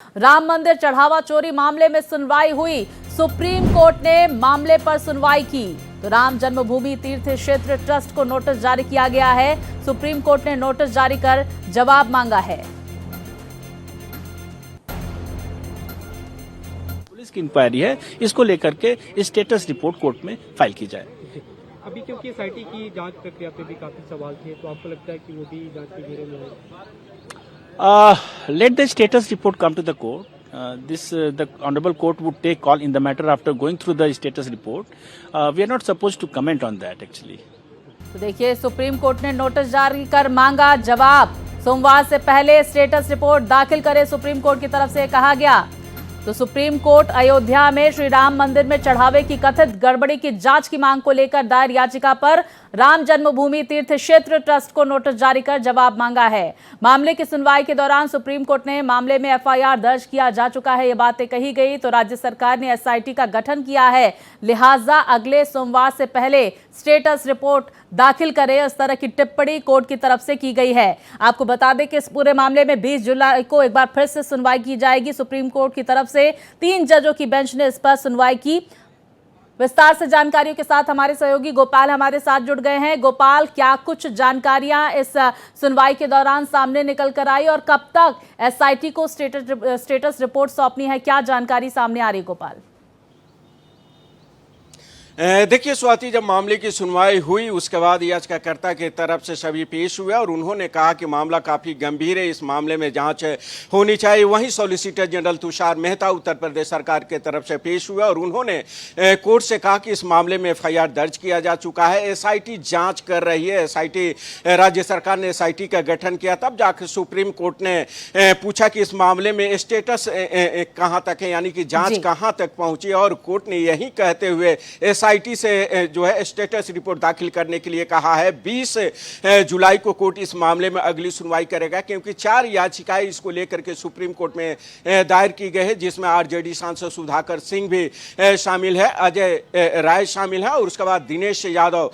राम मंदिर चढ़ावा चोरी मामले में सुनवाई हुई। सुप्रीम कोर्ट ने मामले पर सुनवाई की तो राम जन्मभूमि तीर्थ क्षेत्र ट्रस्ट को नोटिस जारी किया गया है। सुप्रीम कोर्ट ने नोटिस जारी कर जवाब मांगा है। पुलिस की इंक्वायरी है, इसको लेकर के स्टेटस रिपोर्ट कोर्ट में फाइल की जाए। अभी क्योंकि एसआईटी की जांच प्रक्रिया पे भी काफी सवाल थे, तो आपको लगता है कि वो भी जांच के घेरे में है? Let the status report come to the court. The honorable court would take call in the matter after going through the status report. We are not supposed to comment on that actually. तो देखिए, supreme court ने notice जारी कर मांगा जवाब। सोमवार से पहले स्टेटस रिपोर्ट दाखिल करे, सुप्रीम कोर्ट की तरफ से कहा गया। तो सुप्रीम कोर्ट अयोध्या में श्री राम मंदिर में चढ़ावे की कथित गड़बड़ी की जांच की मांग को लेकर दायर याचिका पर राम जन्मभूमि तीर्थ क्षेत्र ट्रस्ट को नोटिस जारी कर जवाब मांगा है। मामले की सुनवाई के दौरान सुप्रीम कोर्ट ने मामले में एफआईआर दर्ज किया जा चुका है, ये बातें कही गई। तो राज्य सरकार ने एसआईटी का गठन किया है, लिहाजा अगले सोमवार से पहले स्टेटस रिपोर्ट दाखिल करे, इस तरह की टिप्पणी कोर्ट की तरफ से की गई है। आपको बता दें कि इस पूरे मामले में 20 जुलाई को एक बार फिर से सुनवाई की जाएगी। सुप्रीम कोर्ट की तरफ से 3 जजों की बेंच ने इस पर सुनवाई की। विस्तार से जानकारियों के साथ हमारे सहयोगी गोपाल हमारे साथ जुड़ गए हैं। गोपाल, क्या कुछ जानकारियां इस सुनवाई के दौरान सामने निकल कर आई और कब तक एसआईटी को स्टेटस रिपोर्ट सौंपनी है, क्या जानकारी सामने आ रही गोपाल? देखिए स्वाति, जब मामले की सुनवाई हुई उसके बाद याचिकाकर्ता की तरफ से सभी पेश हुए और उन्होंने कहा कि मामला काफ़ी गंभीर है, इस मामले में जांच होनी चाहिए। वहीं सॉलिसिटर जनरल तुषार मेहता उत्तर प्रदेश सरकार की तरफ से पेश हुए और उन्होंने कोर्ट से कहा कि इस मामले में एफआईआर दर्ज किया जा चुका है, एसआईटी जांच कर रही है। एसआईटी, राज्य सरकार ने एसआईटी का गठन किया, तब जाकर सुप्रीम कोर्ट ने पूछा कि इस मामले में स्टेटस कहाँ तक है, यानी कि जाँच कहाँ तक पहुँची, और कोर्ट ने यही कहते हुए एसआईटी से जो है स्टेटस रिपोर्ट दाखिल करने के लिए कहा है। 20 जुलाई को कोर्ट इस मामले में अगली सुनवाई करेगा, क्योंकि 4 याचिकाएं इसको लेकर के सुप्रीम कोर्ट में दायर की गई है, जिसमें आरजेडी सांसद सुधाकर सिंह भी शामिल है, अजय राय शामिल है और उसके बाद दिनेश यादव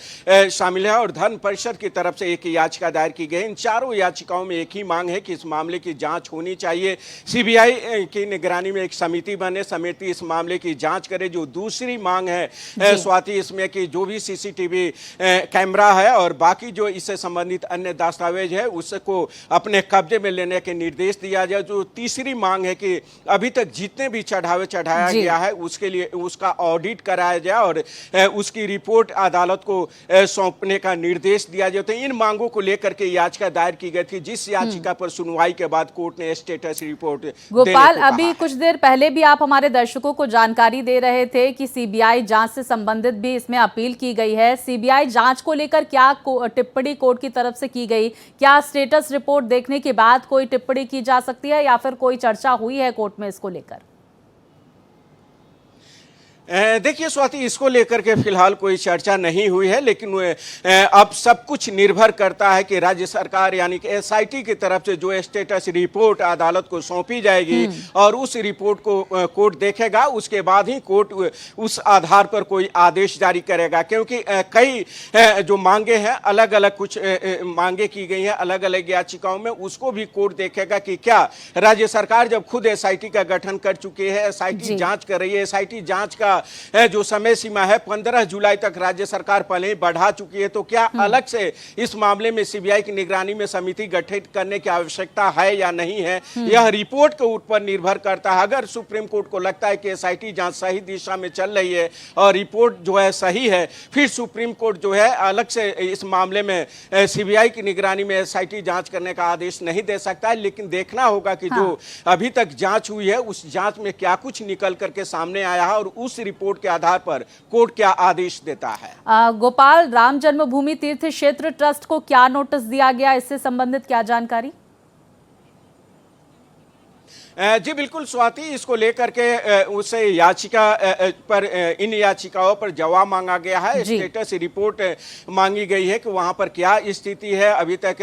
शामिल है और धर्म परिषद की तरफ से एक याचिका दायर की गई। इन चारों याचिकाओं में एक ही मांग है कि इस मामले की जांच होनी चाहिए, सीबीआई की निगरानी में एक समिति बने, समिति इस मामले की जांच करे। जो दूसरी मांग है स्वाति इसमें कि जो भी सीसीटीवी कैमरा है और बाकी जो इससे संबंधित अन्य दस्तावेज है उसको अपने कब्जे में लेने के निर्देश दिया जाए। जो तीसरी मांग है कि अभी तक जितने भी चढ़ाया गया है उसके लिए उसका ऑडिट कराया जाए और उसकी रिपोर्ट अदालत को सौंपने का निर्देश दिया जाए। तो इन मांगों को लेकर के याचिका दायर की गई थी, जिस याचिका पर सुनवाई के बाद कोर्ट ने स्टेटस रिपोर्ट गोपाल, अभी कुछ देर पहले भी आप हमारे दर्शकों को जानकारी दे रहे थे कि सीबीआई जांच से संबंधित भी इसमें अपील की गई है। सीबीआई जांच को लेकर क्या टिप्पणी कोर्ट की तरफ से की गई? क्या स्टेटस रिपोर्ट देखने के बाद कोई टिप्पणी की जा सकती है या फिर कोई चर्चा हुई है कोर्ट में इसको लेकर? देखिए स्वाति, इसको लेकर के फिलहाल कोई चर्चा नहीं हुई है, लेकिन अब सब कुछ निर्भर करता है कि राज्य सरकार यानी कि एसआईटी की तरफ से जो स्टेटस रिपोर्ट अदालत को सौंपी जाएगी और उस रिपोर्ट को कोर्ट देखेगा, उसके बाद ही कोर्ट उस आधार पर कोई आदेश जारी करेगा। क्योंकि कई जो मांगे हैं, अलग अलग कुछ मांगे की गई हैं अलग अलग याचिकाओं में, उसको भी कोर्ट देखेगा कि क्या राज्य सरकार जब खुद एसआईटी का गठन कर चुकी है, एसआईटी जांच कर रही है, एसआईटी जांच का जो समय सीमा है 15 जुलाई तक राज्य सरकार पहले ही बढ़ा चुकी है, तो क्या अलग से इस मामले में सीबीआई की निगरानी में समिति गठित करने की आवश्यकता है या नहीं है, यह रिपोर्ट के ऊपर निर्भर करता है। अगर सुप्रीम कोर्ट को लगता है कि एसआईटी जांच सही दिशा में चल रही है और रिपोर्ट जो है सही है, फिर सुप्रीम कोर्ट जो है अलग से इस मामले में सीबीआई की निगरानी में एसआईटी जांच करने का आदेश नहीं दे सकता है। लेकिन देखना होगा कि जो अभी तक जांच हुई है उस जांच में क्या कुछ निकल करके सामने आया है और उस रिपोर्ट के आधार पर कोर्ट क्या आदेश देता है। गोपाल, राम जन्मभूमि तीर्थ क्षेत्र ट्रस्ट को क्या नोटिस दिया गया, इससे संबंधित क्या जानकारी? जी बिल्कुल स्वाति, इसको लेकर के उस याचिका पर इन याचिकाओं पर जवाब मांगा गया है, स्टेटस रिपोर्ट मांगी गई है कि वहां पर क्या स्थिति है, अभी तक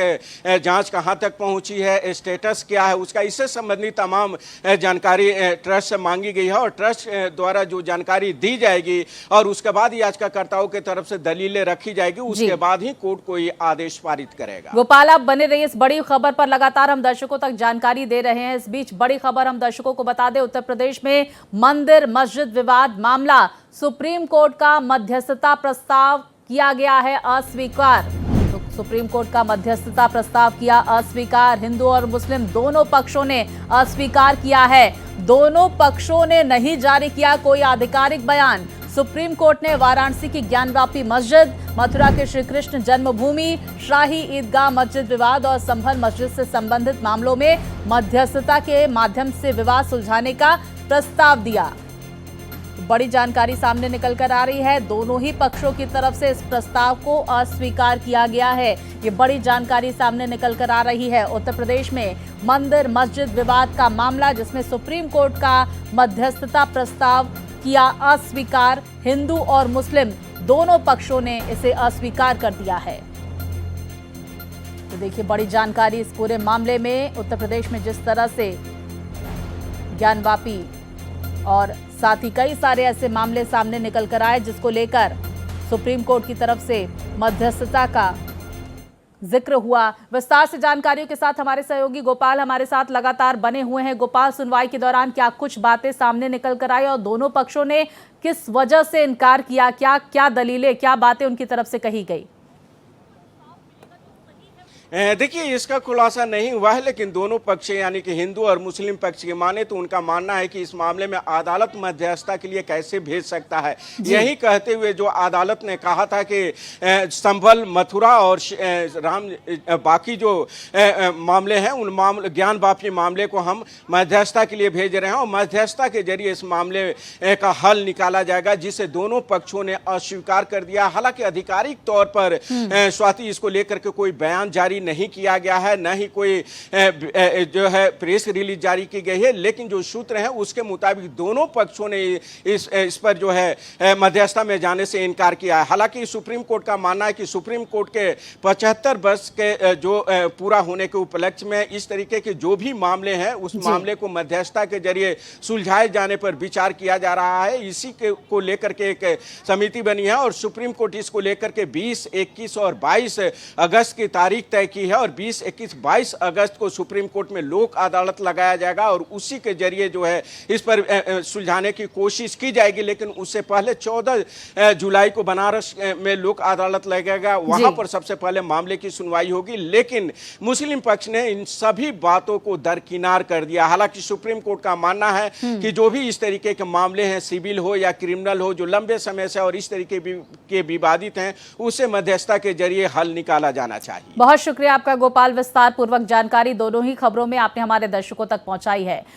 जांच कहां तक पहुंची है, स्टेटस क्या है उसका, इससे संबंधित तमाम जानकारी ट्रस्ट से मांगी गई है और ट्रस्ट द्वारा जो जानकारी दी जाएगी और उसके बाद याचिकाकर्ताओं की तरफ से दलीलें रखी जाएगी, उसके बाद ही कोर्ट कोई आदेश पारित करेगा। गोपाल, आप बने रहिए, इस बड़ी खबर पर लगातार हम दर्शकों तक जानकारी दे रहे हैं। इस बीच बड़ी खबर हम दर्शकों को बता दें। उत्तर प्रदेश में मंदिर मस्जिद विवाद मामला, सुप्रीम कोर्ट का मध्यस्थता प्रस्ताव किया गया है अस्वीकार। तो सुप्रीम कोर्ट का मध्यस्थता प्रस्ताव किया अस्वीकार। हिंदू और मुस्लिम दोनों पक्षों ने अस्वीकार किया है। दोनों पक्षों ने नहीं जारी किया कोई आधिकारिक बयान। सुप्रीम कोर्ट ने वाराणसी की ज्ञानवापी मस्जिद, मथुरा के श्री कृष्ण जन्मभूमि, शाही ईदगाह मस्जिद विवाद और संभल मस्जिद से संबंधित मामलों में मध्यस्थता के माध्यम से विवाद सुलझाने का प्रस्ताव दिया। बड़ी जानकारी सामने निकल कर आ रही है। दोनों ही पक्षों की तरफ से इस प्रस्ताव को अस्वीकार किया गया है। ये बड़ी जानकारी सामने निकल कर आ रही है। उत्तर प्रदेश में मंदिर मस्जिद विवाद का मामला, जिसमें सुप्रीम कोर्ट का मध्यस्थता प्रस्ताव किया अस्वीकार। हिंदू और मुस्लिम दोनों पक्षों ने इसे अस्वीकार कर दिया है। तो देखिए बड़ी जानकारी इस पूरे मामले में। उत्तर प्रदेश में जिस तरह से ज्ञानवापी और साथ ही कई सारे ऐसे मामले सामने निकल कर आए, जिसको लेकर सुप्रीम कोर्ट की तरफ से मध्यस्थता का जिक्र हुआ। विस्तार से जानकारियों के साथ हमारे सहयोगी गोपाल हमारे साथ लगातार बने हुए हैं। गोपाल, सुनवाई के दौरान क्या कुछ बातें सामने निकल कर आई और दोनों पक्षों ने किस वजह से इनकार किया? क्या क्या दलीलें, क्या बातें उनकी तरफ से कही गई? देखिए, इसका खुलासा नहीं हुआ है, लेकिन दोनों पक्ष यानी कि हिंदू और मुस्लिम पक्ष के माने तो उनका मानना है कि इस मामले में अदालत मध्यस्थता के लिए कैसे भेज सकता है। यही कहते हुए जो अदालत ने कहा था कि संभल, मथुरा और राम बाकी जो मामले हैं उन मामले ज्ञानवापी मामले को हम मध्यस्थता के लिए भेज रहे हैं और मध्यस्थता के जरिए इस मामले का हल निकाला जाएगा, जिसे दोनों पक्षों ने अस्वीकार कर दिया। हालांकि आधिकारिक तौर पर स्वाति इसको लेकर के कोई बयान जारी नहीं किया गया है, न ही कोई जो है प्रेस रिलीज जारी की गई है, लेकिन जो सूत्र हैं उसके मुताबिक दोनों पक्षों ने इस पर जो है मध्यस्थता में जाने से इनकार किया है। हालांकि सुप्रीम कोर्ट का मानना है कि सुप्रीम कोर्ट के 75 वर्ष के जो पूरा होने के उपलक्ष्य में इस तरीके के जो भी मामले हैं उस मामले को मध्यस्थता के जरिए सुलझाए जाने पर विचार किया जा रहा है। इसी को लेकर के एक समिति बनी है और सुप्रीम कोर्ट इसको लेकर के 20, 21 और 22 अगस्त की तारीख तय की है और 20, 21, 22 अगस्त को सुप्रीम कोर्ट में लोक अदालत लगाया जाएगा और उसी के जरिए जो है इस पर सुलझाने की कोशिश की जाएगी। लेकिन उससे पहले 14 जुलाई को बनारस में लोक अदालत लगेगा, वहां पर सबसे पहले मामले की सुनवाई होगी। लेकिन मुस्लिम पक्ष ने इन सभी बातों को दरकिनार कर दिया। हालांकि सुप्रीम कोर्ट का मानना है कि जो भी इस तरीके के मामले हैं, सिविल हो या क्रिमिनल हो, जो लंबे समय से और इस तरीके के विवादित हैं, उसे मध्यस्थता के जरिए हल निकाला जाना चाहिए। बहुत शुक्रिया आपका गोपाल, विस्तार पूर्वक जानकारी दोनों ही खबरों में आपने हमारे दर्शकों तक पहुंचाई है।